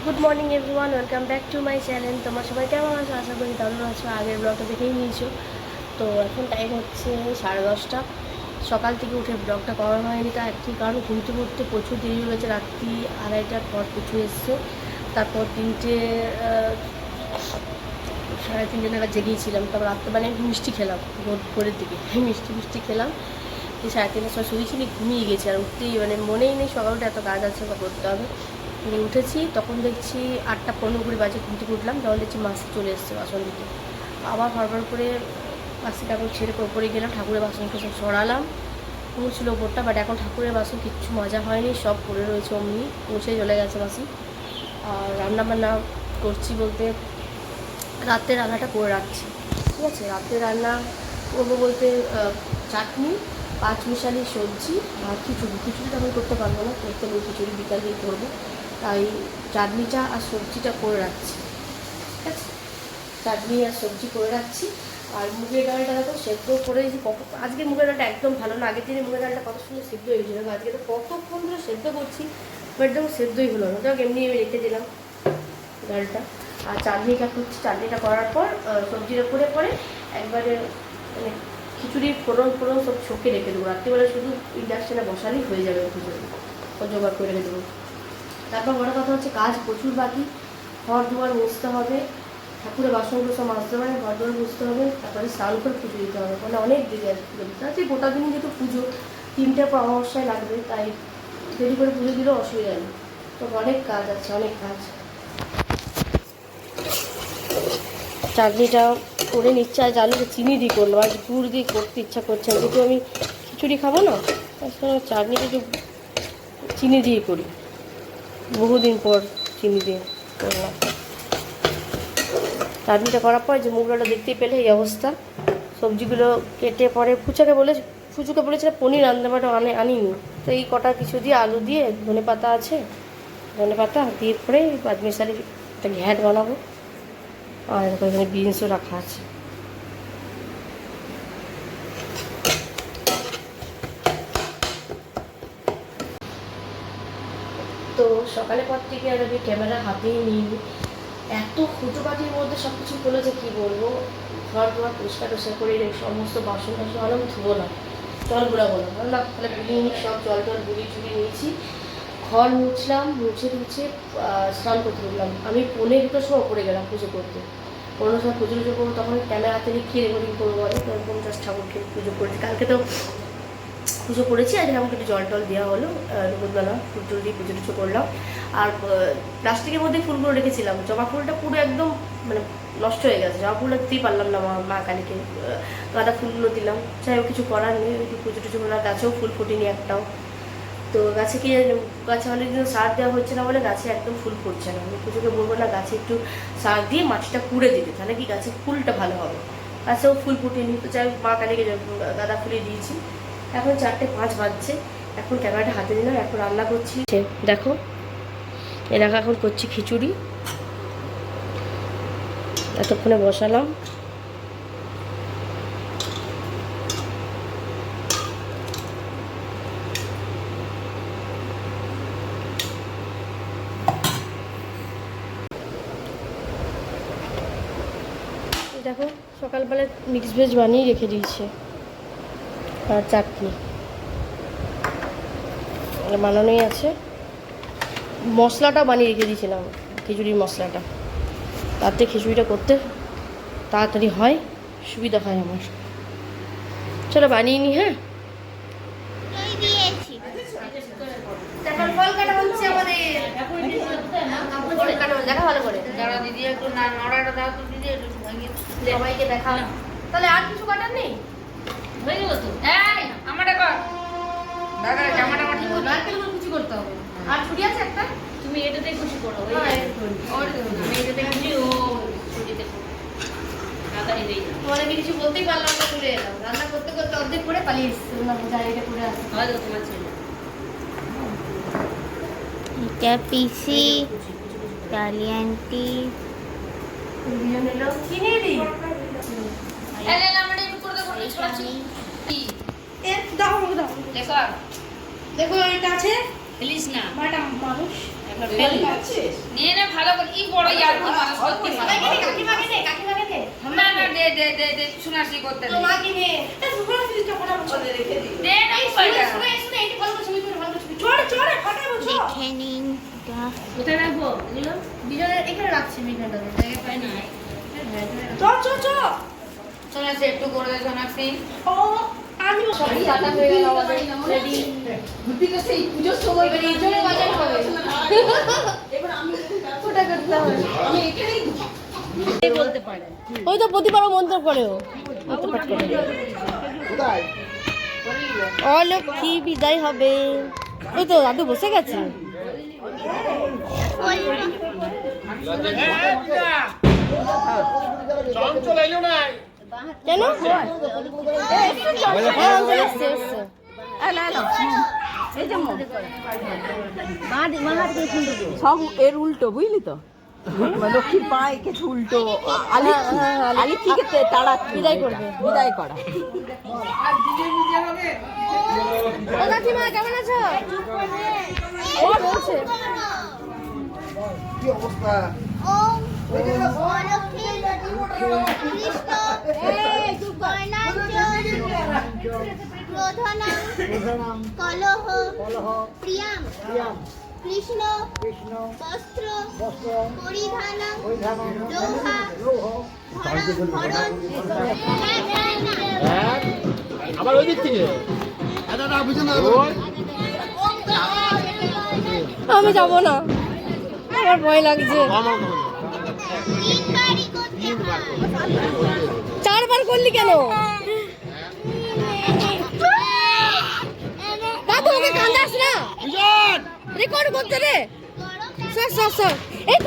Good morning everyone, welcome back to my channel. তোমার সবাই কেমন আছো? আশা করি দারুণ আছো। আগের ব্লগটা দেখেই নিয়েছো। তো এখন টাইম হচ্ছে 10:30। সকাল থেকে উঠে ব্লগটা করা হয়নি, তার একটি কারণ ঘুমতে ঘুরতে প্রচুর দেরি হয়ে গেছে। রাত্রি 2:30টার পর পুচু এসছে। তারপর 3:30 নাগাদ জেগিয়েছিলাম। তারপর রাত্রেবেলায় মিষ্টি খেলাম, ভোরের দিকে মিষ্টি খেলাম। 3:30টার সময় শুয়েছিলি, ঘুমিয়ে গেছি। আর উঠতেই মনেই নেই সকালটা এত কাজ আছে বা করতে হবে। উঠেছি তখন দেখছি 8:15 বাজে। ঘুমতে উঠলাম তখন দেখছি মাসি চলে এসছে বাসন দিতে। আবার হড়বড় করে মাসি ঠাকুর ছেড়ে ওপরে গেলাম, ঠাকুরের বাসনকে সব সরালাম। মুছছিল ওপরটা, বাট এখন ঠাকুরের বাসন কিচ্ছু মাজা হয়নি, সব পড়ে রয়েছে অমনি। মুছে চলে গেছে মাসি। আর রান্নাবান্না করছি বলতে রাতের রান্নাটা করে রাখছি, ঠিক আছে। রাতের রান্না করবো বলতে চাটনি, 5 মিশালি সবজি আর খিচুড়িটা আমি করতে পারবো না, করতে আমি খিচুড়ি বিকাল দিয়ে করবো। তাই চাটনিটা আর সবজিটা করে রাখছি, ঠিক আছে। চাটনি আর সবজি করে রাখছি। আর মুগের ডালটা তো সেদ্ধ করে আজকে মুগের ডালটা একদম ভালো না। আগের দিনে মুগের ডালটা কত সুন্দর সেদ্ধ হয়েছিল, আজকে তো কতক্ষণ ধরে সেদ্ধ করছি, একদম সেদ্ধই হলো না। যাক এমনি আমি রেখে দিলাম ডালটা। আর চাটনিটা করছি, চাটনিটা করার পর সবজির ওপরে পরে একবারে খিচুড়ি ফোড়ন সব ছকে রেখে দেবো। রাত্রিবেলা শুধু ইন্ডাকশানে বসালেই হয়ে যাবে খিচুড়ি, জোগাড় করে রেখে দেবো। তারপর বড় কথা হচ্ছে কাজ প্রচুর বাকি। ঘর দুয়ার মুছতে হবে, ঠাকুরের বাসনগুলো সব মাজতে হবে, ঘর দুয়ার মুছতে হবে, তারপরে স্নান করে পুজো দিতে হবে। অনেক দেরি আছে পুজো দিতে। আজকে গোটা দিন যেহেতু পুজো, 3টার পর অমাবস্যায় লাগবে, তাই দেরি করে পুজো দিলেও অসুবিধা নেই। তো অনেক কাজ আছে, অনেক কাজ। চাটনিটা করে নিচ্ছে, আর জানি চিনি দিয়ে করলাম, আর গুড় দিয়ে করতে ইচ্ছা করছে না, যেহেতু আমি খিচুড়ি খাবো না, চাটনিটা একটু চিনি দিয়ে করি। বহুদিন পর চিনি দিয়ে করলাম। চাটনিটা করার পর যে মুগ ডালটা দেখতেই পেলে এই অবস্থা। সবজিগুলো কেটে পরে ফুচুকে বলেছিলাম পনির আনতে, বাট আনিনি। তো এই কটা কিছু দিয়ে আলু দিয়ে ধনে পাতা আছে, ধনে পাতা দিয়ে পরে 5 মিশালি একটা ঘ্যাট বানাবো। আর এখানে বিনসও রাখা আছে। তো সকালে পর থেকে আর আমি ক্যামেরা হাতেই নিইনি, এত খুঁটোপাটির মধ্যে সব কিছু করলো যে কী বলবো। ঘর দুয়ার পরিষ্কার করে সমস্ত বাসন আমি ধুবো না, জল বুড়াবো না, কারণ না তাহলে বুড়িয়ে নিই, সব জল বুড়িয়ে নিয়েছি। ঘর মুছলাম, মুছে স্নান করতে উঠলাম। আমি 2:45 সময় ওপরে গেলাম পুজো করতে। 15 সময় পুজো করবো, তখন ক্যামেরা হাতে নিয়ে কী রেকর্ডিং করবো বলে। 50 ঠাকুরকে পুজো করেছি, কালকে তো পুজো করেছি। আজকে আমাকে একটু জল টল দেওয়া হলো, দুপুরবেলা ফুল টুল দিয়ে পুজো টুজো করলাম। আর প্লাস্টিকের মধ্যে ফুলগুলো রেখেছিলাম। জবা ফুলটা পুরো একদম নষ্ট হয়ে গেছে, জবা ফুলটা দিতেই পারলাম না মা কালীকে। গাঁদা ফুলগুলো দিলাম, চাই কিছু করার নেই। পুজো টুজো করলাম, গাছেও ফুল ফুটিনি একটাও। তো গাছে অনেকদিন সার দেওয়া হচ্ছে না বলে গাছে একদম ফুল ফুটছে না। আমি পুজোকে বলবো না গাছে একটু সার দিয়ে মাটিটা কুড়ে দিতে, তাহলে কি গাছের ফুলটা ভালো হবে। গাছেও ফুল ফুটেনি, তো চাই মা কালীকে গাঁদা ফুলে দিয়েছি। এখন 4:05 বাজছে, এখন ক্যামেরাটা হাতে নিলাম, এখন রান্না করছি। দেখো এখন করছি খিচুড়ি, এতক্ষণে বসালাম। দেখো সকালবেলায় মিক্স ভেজ বানিয়ে রেখে দিয়েছে, আর চাটনি বানানোই আছে। মশলাটা বানিয়ে রেখে দিয়েছিলাম, খিচুড়ির মশলাটা, তাতে খিচুড়িটা করতে তাড়াতাড়ি হয়, সুবিধা হয় আমার। চলো বানিয়ে নি। হ্যাঁ, দেখা ভালো করে দিদি একটু নড়াটা দাও তো দিদি, একটু সবাইকে দেখা। তাহলে আর কিছু কাটার নেই, হয়ে গেল তো। আমারটা কর দাদা, জামাটা আমার ঠিক করতে নারকেলগুলো কুচি করতে হবে। আর ছুরি আছে একটা, তুমি এটাতেই খুশি করো। আমি এটাতে খুশি, ও ছুরিতে তোমাদেরকে কিছু বলতেই পারলাম না, ঘুরে এলাম। রান্না করতে করতে অর্ধেক করে পালিয়ে এসছে, এটা করে আসছে হয়তো তোমার ছেলে। এটা পিসি কালি আন্টি দুজন এলো, কিনে দিই। দেখো এটা আছে, প্লিজ না মাটা মানুষ নিয়ে নে ভালো করে কি বড় ইয়ার কি মানুষ সত্যি কাকিমাকে দে না না দে শুনাশি করতে দে তোমাকে নে সুপারসিটা ফটাফট করে রেখে দি দে না পয়সা শুনে এই ভালো ছবি তুলে ভালো ছবি চড়ে ফটাফট দেখে নিন এটা। কোথায় রাখবো বিজনের এখানে রাখছি বিজনটাতে জায়গা পাই না সোনাশি একটু করে দে সোনাশি ও আমি সবই আটা হয়ে গেল আমাদের রেডি বুদ্ধিকে সেই পূজোর সময় এবার এই জন্য বাজার হবে এবার আমি ফোটা করতে হবে আমি এখানেই বলতে পারে ওই তো প্রতিবার মন্ত্র করেও পাঠ করে কোথায় অলক্ষী বিদায় হবে ওই তো দাদু বসে গেছে চঞ্চল এলো না কেন সব এর উল্টো বুঝলি তো লক্ষ্মীর পায়ে কিছু উল্টো আলিক্ষীকে তারা বিদায় করবে বিদায় করা ও কাকিমা কেমন আছো ও বলছে কি অবস্থা ওম অলক্ষী কৃষ্ণ প্রধানাং কলহ প্রিয়াম কৃষ্ণ বস্ত্র পরিধানাং লোহা হরণ আবার ওই দিক থেকে দাদা বুঝে না আমি যাব না আমার ভয় লাগছে চারবার করলি কেন বাবু ওকে কান্দাস না রেকর্ড করতে রে সর এই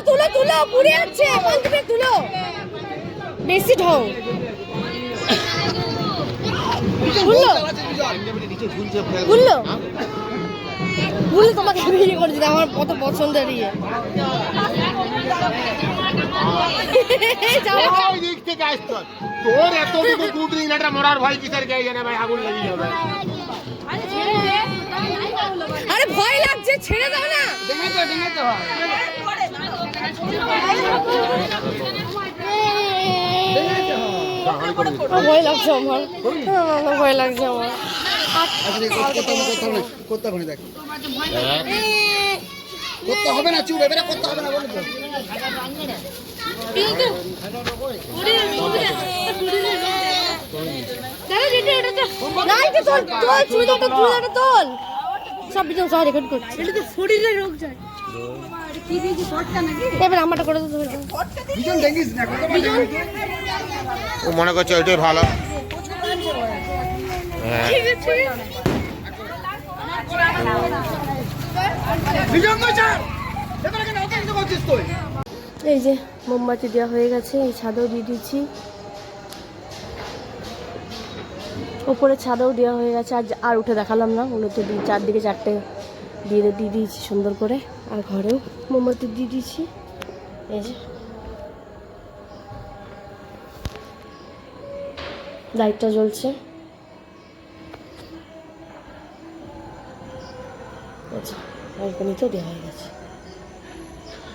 তুলো পুড়ে যাচ্ছে মন্দিরে তুলো বেশি ঢং বুঝলো তোমাকে বিয়ে করে দিলে আমার কত পছন্দের ইয়ে ওই দিক থেকে আসতো তোর এতটুকু গুড রিং লেটার মরার ভয় কিসের গায়ে জানে ভাই আগুন লাগিয়ে যাবে আরে ভয় লাগছে ছেড়ে দাও না দেখে তো ভয় লাগছে আমার ভয় লাগছে আমার করতে হবে দেখ করতে হবে না চুপ এবারে করতে হবে না বলে তো তোল সব বিজন সব রেকর্ড করছে শরীরে রোগ যায় এবার আমারটা করে দিতে হবে বিজন দেখিস না ও মনে করছে ওইটাই ভালো ঠিক আছে বিজন কইছে এবারে কেন ওকে কিছু করছিস তুই এই যে মোমবাতি দেওয়া হয়ে গেছে এই ছাদও দিয়ে দিচ্ছি ওপরে ছাদও দেওয়া হয়ে গেছে আর উঠে দেখালাম না ওগুলো তো চারদিকে চারটে দিয়ে দিয়েছি সুন্দর করে আর ঘরেও মোমবাতি দিয়ে দিয়েছি এই যে লাইটটা জ্বলছে আচ্ছা ব্যালকনিতেও দেওয়া হয়ে গেছে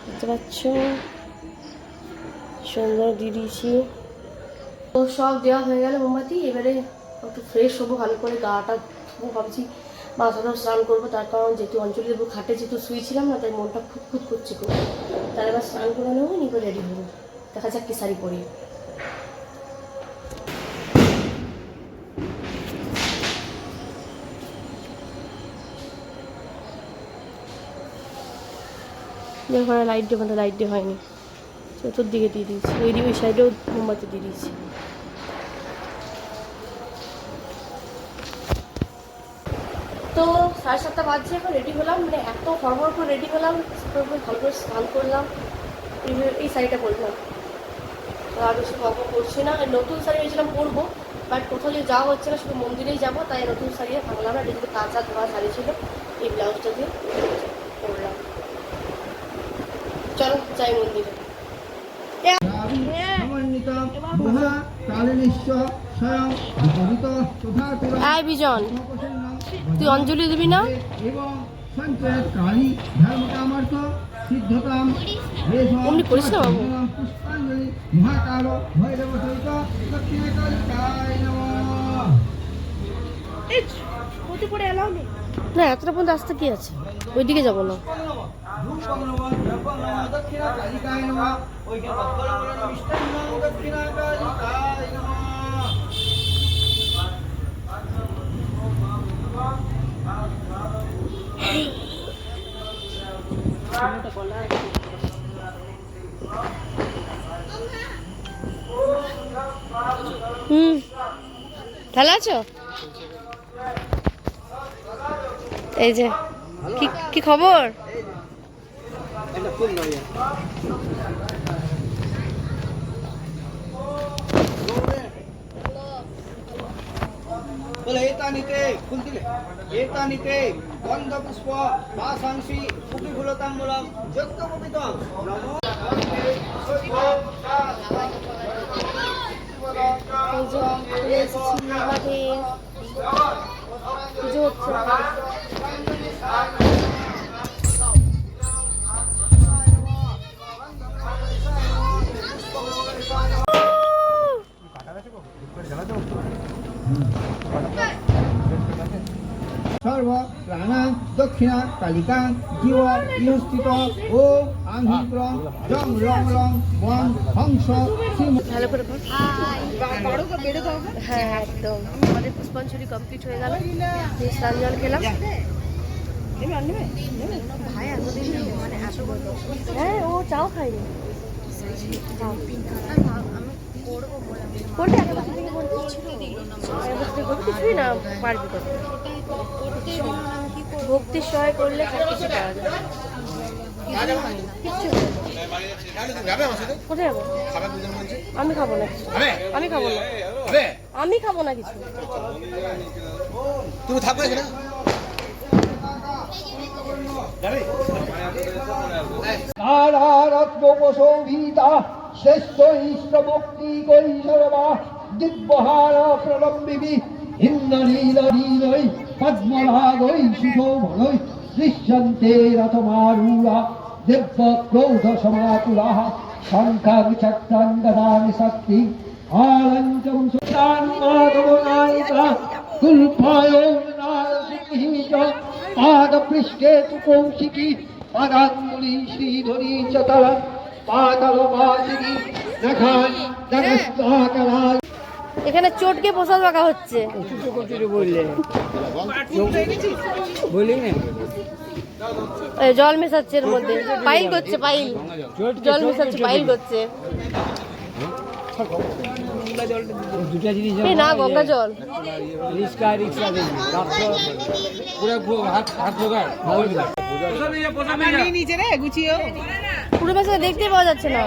দেখতে পাচ্ছ সুন্দর দিয়ে দিয়েছি তো সব দেওয়া হয়ে গেল মোমবাতি এবারে একটু ফ্রেশ হবো ভালো করে গাটা ধুবো ভাবছি মাথাটাও স্নান করবো তার কারণ যেহেতু অঞ্চলে দেবো খাটে যেহেতু শুয়েছিলাম না তাই মনটা খুঁতখুত করছে খুব তার এবার স্নান করে নেবো নিয়ে রেডি হবো দেখা যাক কি শাড়ি পরি ওখানে লাইট দিয়ে মধ্যে লাইট দিয়ে হয়নি চতুর্দিকে দিয়ে দিয়েছি ওই সাইডেও মোমবাতি দিয়ে দিয়েছি তো 7:30 বাজছে এখন রেডি হলাম মানে এত হড়বড় করে রেডি হলাম ভালো করে স্নান করলাম এই শাড়িটা পরলাম আর বেশি গল্প করছি না নতুন শাড়ি ভেবেছিলাম পরবো বাট কোথাও যে যাওয়া হচ্ছে না শুধু মন্দিরেই যাবো তাই নতুন শাড়ি ভাঙলাম না যেহেতু কাঁচা ধোয়া শাড়ি ছিল এই ব্লাউজটা দিয়ে পরলাম চলো যাই মন্দিরে আয় বিজন তুই অঞ্জলি দিবি না সঞ্চয় কালী ধর্মকামার্থ সিদ্ধতাম অমনি করিস না বাবু। পুষ্পাঞ্জলি মহাকাল ভৈরব সহিত দক্ষিণাকালিকায় নমঃ। না এতটা পর্যন্ত আসতে কি আছে, ওইদিকে যাবো না। রূপং নমঃ জপং নমঃ দক্ষিণাকালিকায় নমঃ। ওইকে বক্কলবরণ মিষ্টান্নং দক্ষিণাকালিকায় নমঃ। ভালো আছো? এই যে কি খবর? বলে এতানিতে ফুল দিলে এতানিতে গন্ধপুষ্প বাসাংসি পুকিফুলতাম্বুলম যজ্ঞপবিতম নমো এই যে চলে এসেছি মাঠে, পুজো হচ্ছে। সর্ব প্রাণা দক্ষিণা কালিকা জীব ইহস্থিত ও আংহিক্রম জং রং রং বন হংস শ্রী ভালো করে বল। হ্যাঁ একদম। আমাদের পুষ্পাঞ্জলি কমপ্লিট হয়ে গেল, দিয়ে স্নান জল খেলাম। হ্যাঁ ও চাও খাইনি। করবি আগের বছর থেকে করবি? আগের বছর থেকে করবি, কিছুই না পারবি করতে। ভক্তির সহায় করলে সব কিছু পাওয়া যায়। কিচ্ছু হবে না। কোথায় যাবো? আমি খাবো না কিছু। আমি খাবো না। আমি খাবো না কিছু। তুমি থাকবে এখানে? কারারত্নোপশোভিতা শ্রেষ্ঠ ইষ্টভক্তি কৈশরবা দিব্যহার প্রলম্বিবি ইন্দ্রনীলনীলৈ পদ্মরাগৈ সুশোভনৈ দৃশ্যন্তে রথমারূঢ়া দিব্যক্রৌধ সমাকুলাः শঙ্খাং চক্রাং গদানি শক্তি আলঞ্চম সুতান মাধবনায়িকা কুল্পায়োনারসিংহি চ পাদপৃষ্ঠে তু কৌশিকী পাদাঙ্গুলি শ্রীধরী চতলং পাতালবাসিনী দেখান জগস্তাকরায়। এখানে চটকে প্রসাদ রাখা হচ্ছে। এই জল মেশাচ্ছে এর মধ্যে, পাইল করছে, পাইল জল মেশাচ্ছে, পাইল করছে। এই না গঙ্গা জল। পুরো মাছটা দেখতেই পাওয়া যাচ্ছে না।